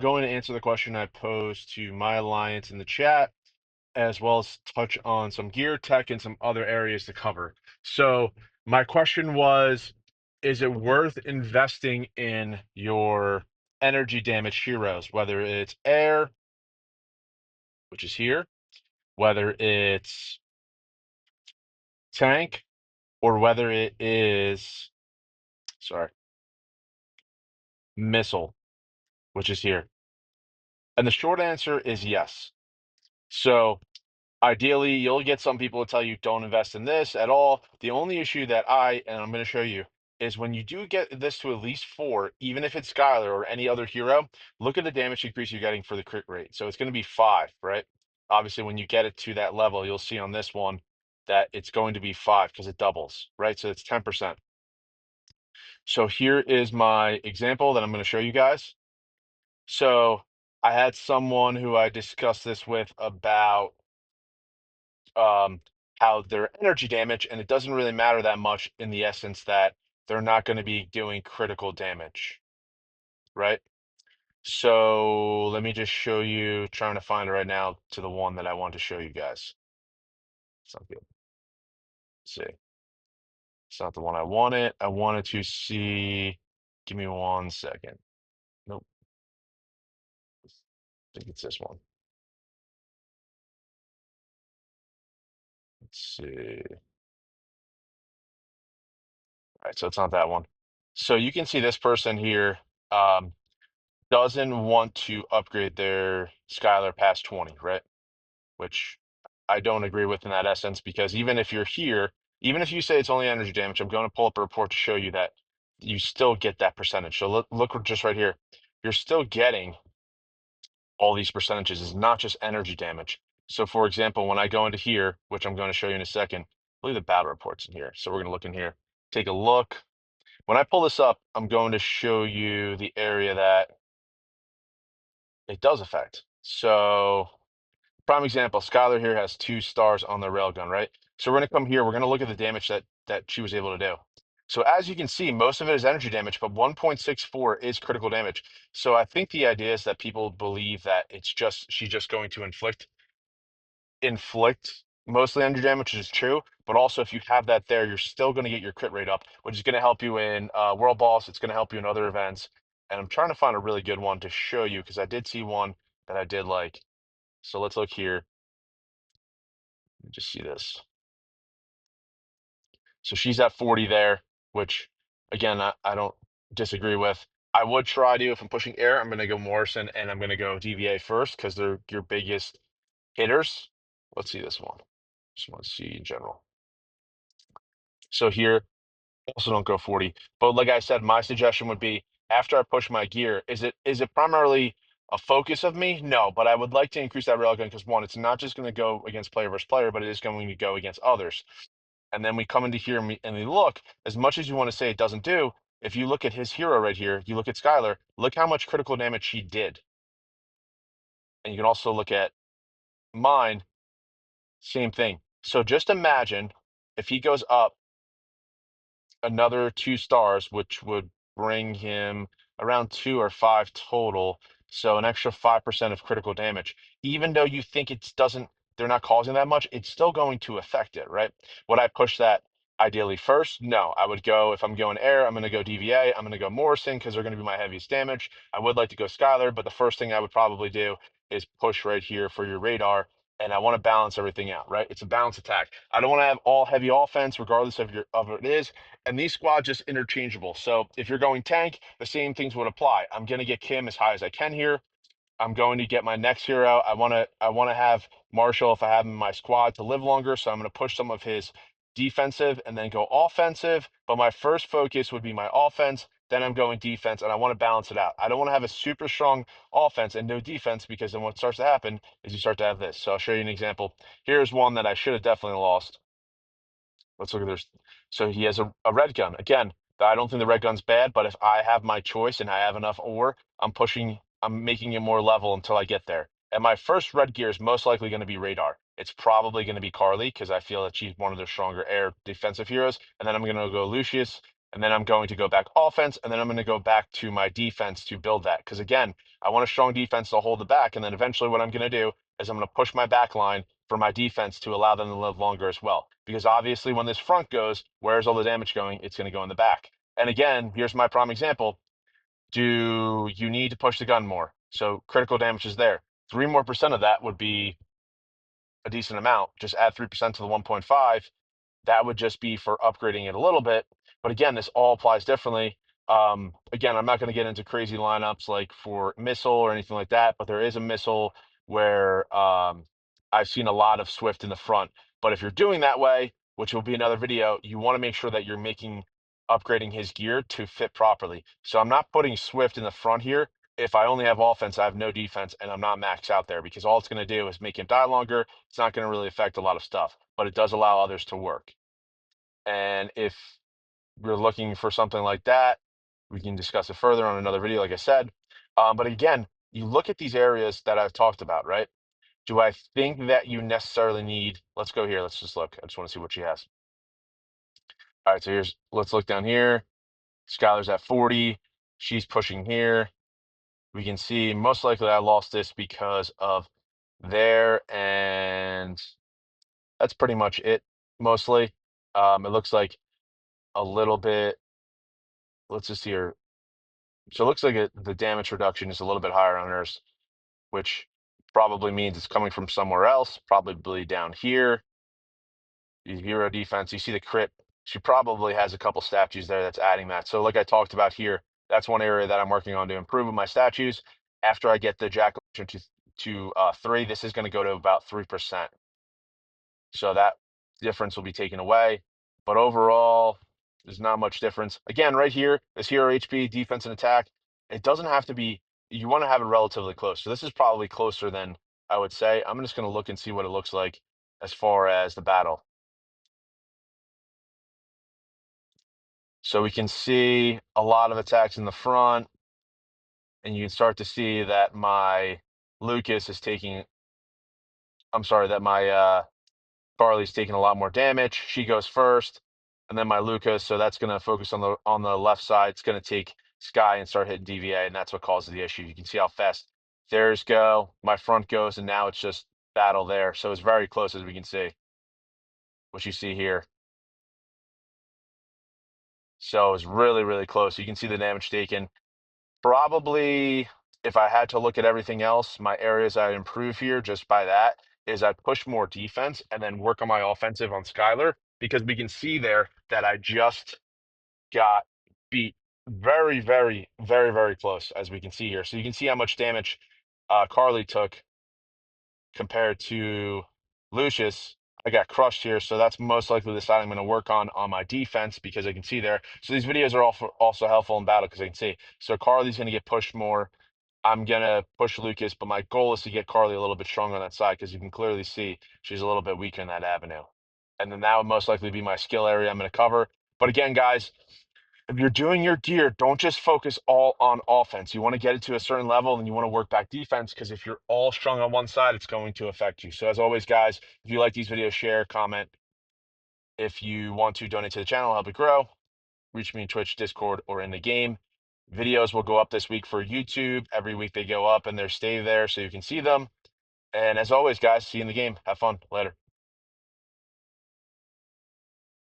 going to answer the question I posed to my alliance in the chat, as well as touch on some gear tech and some other areas to cover. So, my question was, is it worth investing in your energy damage heroes, whether it's air, which is here, whether it's tank, or whether it is, sorry, missile, which is here? And the short answer is yes. So, ideally, you'll get some people to tell you don't invest in this at all. The only issue that and I'm going to show you, is when you do get this to at least 4, even if it's Skylar or any other hero, look at the damage increase you're getting for the crit rate. So it's going to be 5, right? Obviously, when you get it to that level, you'll see on this one that it's going to be 5 because it doubles, right? So it's 10%. So here is my example that I'm going to show you guys. So I had someone who I discussed this with about um, how their energy damage, and it doesn't really matter that much in the essence that they're not going to be doing critical damage, right? So let me just show you, trying to find it right now to the one that I want to show you guys. It's not good. Let's see. It's not the one I wanted. I wanted to see, give me 1 second. Nope. I think it's this one. Let's see. All right, so it's not that one. So you can see this person here. Doesn't want to upgrade their Skylar past 20, right? Which I don't agree with in that essence, because even if you're here, even if you say it's only energy damage, I'm going to pull up a report to show you that you still get that percentage. So look just right here. You're still getting all these percentages. It's not just energy damage. So for example, when I go into here, which I'm going to show you in a second, I believe the battle reports in here. So we're going to look in here, take a look. When I pull this up, I'm going to show you the area that it does affect. So, prime example, Skylar here has 2 stars on the railgun, right? So we're going to come here. We're going to look at the damage that she was able to do. So as you can see, most of it is energy damage, but 1.64 is critical damage. So I think the idea is that people believe that she's just going to inflict mostly energy damage, which is true. But also, if you have that there, you're still going to get your crit rate up, which is going to help you in World Boss. It's going to help you in other events. And I'm trying to find a really good one to show you, because I did see one that I did like. So let's look here. Let me just see this. So she's at 40 there, which again, I don't disagree with. I would try to, if I'm pushing air, I'm going to go Morrison and I'm going to go DVA first because they're your biggest hitters. Let's see this one. Just want to see in general. So here, also don't go 40. But like I said, my suggestion would be, after I push my gear, is it primarily a focus of me? No, but I would like to increase that railgun because, one, it's not just going to go against player versus player, but it is going to go against others. And then we come into here and we look, as much as you want to say it doesn't do, if you look at his hero right here, you look at Skylar, look how much critical damage she did. And you can also look at mine, same thing. So just imagine if he goes up another 2 stars, which would bring him around 2 or 5 total. So an extra 5% of critical damage. Even though you think they're not causing that much, it's still going to affect it, right? Would I push that ideally first? No, I would go, if I'm going air, I'm going to go DVA. I'm going to go Morrison because they're going to be my heaviest damage. I would like to go Skylar, but the first thing I would probably do is push right here for your radar. And I want to balance everything out, right? It's a balance attack. I don't want to have all heavy offense, regardless of what it is. And these squads just interchangeable. So if you're going tank, the same things would apply. I'm going to get Kim as high as I can here. I'm going to get my next hero. I want to have Marshall, if I have him in my squad, to live longer. So I'm going to push some of his defensive and then go offensive. But my first focus would be my offense. Then I'm going defense, and I want to balance it out. I don't want to have a super strong offense and no defense, because then what starts to happen is you start to have this. So I'll show you an example. Here's one that I should have definitely lost. Let's look at this. So he has a red gun. Again, I don't think the red gun's bad, but if I have my choice and I have enough ore, I'm making it more level until I get there. And my first red gear is most likely going to be radar. It's probably going to be Carly because I feel that she's one of their stronger air defensive heroes. And then I'm going to go Lucius, and then I'm going to go back offense, and then I'm going to go back to my defense to build that. Because again, I want a strong defense to hold the back, and then eventually what I'm going to do is I'm going to push my back line for my defense to allow them to live longer as well. Because obviously when this front goes, where's all the damage going? It's going to go in the back. And again, here's my prime example. Do you need to push the gun more? So critical damage is there. 3% more of that would be a decent amount. Just add 3% to the 1.5. That would just be for upgrading it a little bit. But again, this all applies differently. Again, I'm not going to get into crazy lineups like for missile or anything like that, but there is a missile where I've seen a lot of Swift in the front. But if you're doing that way, which will be another video, you want to make sure that you're making upgrading his gear to fit properly. So I'm not putting Swift in the front here. If I only have offense, I have no defense, and I'm not maxed out there because all it's going to do is make him die longer. It's not going to really affect a lot of stuff, but it does allow others to work. And if you're looking for something like that, we can discuss it further on another video, like I said. But again, you look at these areas that I've talked about, right? Do I think that you necessarily need? Let's go here. Let's just look. I just want to see what she has. All right, so let's look down here. Skylar's at 40. She's pushing here. We can see most likely I lost this because of there, and that's pretty much it, mostly. It looks like a little bit. Let's just see her. So it looks like the damage reduction is a little bit higher on hers, which probably means it's coming from somewhere else, probably down here. Hero defense, you see the crit. She probably has a couple statues there that's adding that. So like I talked about here, that's one area that I'm working on to improve with my statues. After I get the jackal to 3, this is going to go to about 3%. So that difference will be taken away. But overall, there's not much difference. Again, right here, this hero HP, defense and attack, it doesn't have to be, you want to have it relatively close. So this is probably closer than I would say. I'm just going to look and see what it looks like as far as the battle. So we can see a lot of attacks in the front, and you can start to see that my Lucas is taking, I'm sorry, that my Carly's taking a lot more damage. She goes first, and then my Lucas. So that's going to focus on the left side. It's going to take Sky and start hitting DVA, and that's what causes the issue. You can see how fast theirs go. My front goes, and now it's just battle there. So it's very close, as we can see, what you see here. So it's really, really close. You can see the damage taken. Probably, if I had to look at everything else, my areas I'd improve here just by that is I'd push more defense and then work on my offensive on Skylar, because we can see there that I just got beat very, very, very, very close, as we can see here. So you can see how much damage Carly took compared to Lucius. I got crushed here, so that's most likely the side I'm going to work on my defense, because I can see there. So these videos are also helpful in battle because I can see. So Carly's going to get pushed more. I'm going to push Lucas, but my goal is to get Carly a little bit stronger on that side, because you can clearly see she's a little bit weaker in that avenue. And then that would most likely be my skill area I'm going to cover. But again, guys, if you're doing your gear, don't just focus all on offense. You want to get it to a certain level and you want to work back defense, because if you're all strong on one side, it's going to affect you. So as always, guys, if you like these videos, share, comment. If you want to donate to the channel, help it grow, reach me in Twitch, Discord, or in the game. Videos will go up this week for YouTube. Every week they go up and they stay there so you can see them. And as always, guys, see you in the game. Have fun. Later.